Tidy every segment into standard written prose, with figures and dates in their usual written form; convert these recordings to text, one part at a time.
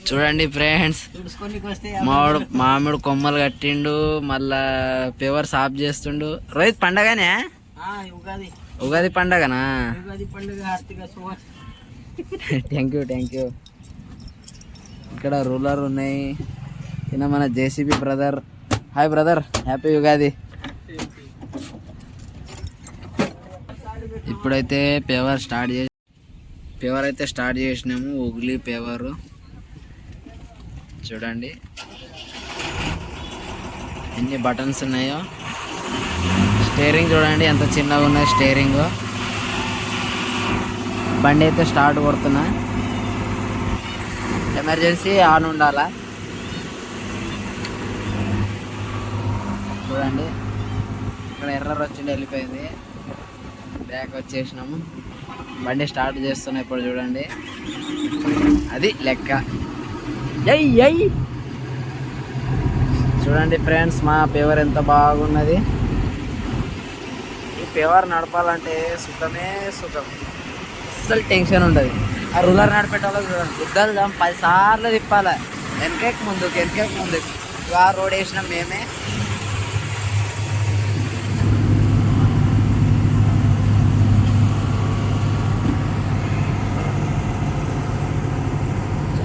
చూడండి ఫ్రెండ్స్, మామిడి కొమ్మలు కట్టిండు, మళ్ళా పేవర్ సాఫ్ చేస్తుండు. రోహిత్ పండగనే, ఉగాది పండగనా? Thank you. ఇక్కడ రూలర్ ఉన్నాయి. ఈయన మన JCB brother. Hi brother, happy Ugadi. ఇప్పుడైతే పేవర్ అయితే స్టార్ట్ చేసినాము. ఉగ్లీ పేవరు చూడండి ఎన్ని బటన్స్ ఉన్నాయో. స్టీరింగ్ చూడండి ఎంత చిన్నగా ఉన్నది స్టీరింగ్. బండి అయితే స్టార్ట్ కొడుతున్నా. ఎమర్జెన్సీ ఆన్ ఉండాలా. చూడండి ఇక్కడ ఎర్రర్ వచ్చింది, వెళ్ళిపోయింది. బ్యాక్ వచ్చేసినాము. బండి స్టార్ట్ చేస్తున్నా ఇప్పుడు. చూడండి అది లెక్క. చూడండి ఫ్రెండ్స్, మా పేవర్ ఎంత బాగున్నది. ఈ పేవర్ నడపాలంటే సుఖమే సుఖం, అస్సలు టెన్షన్ ఉండదు. ఆ రూలర్ నడిపేటోళ్ళకి చూడండి, గుద్దలు 10 సార్లు తిప్పాలి. వెనకకి ముందుకు. ఆ రోడ్ వేసినాం మేమే.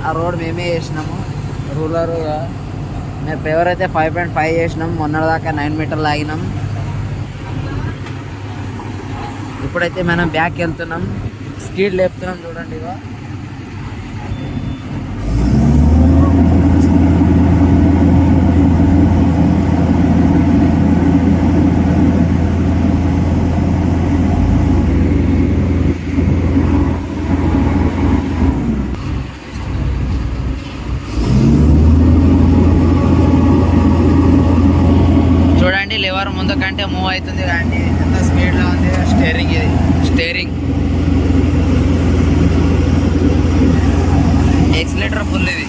ఆ రోడ్ మేమే వేసినాము. రూలర్ మేము పేవర్ అయితే 5.5 చేసినాం. మొన్నటిదాకా 9 మీటర్లు ఆగినాం. ఇప్పుడైతే మనం బ్యాక్ వెళ్తున్నాం, స్పీడ్ లేపుతున్నాం. చూడండి ఇగో లివర్ ముందు కంటే మూవ్ అవుతుంది. కానీ ఎంత స్పీడ్లో ఉంది స్టీరింగ్. ఇది స్టీరింగ్, ఎక్సిలేటర్ ఫుల్. ఇది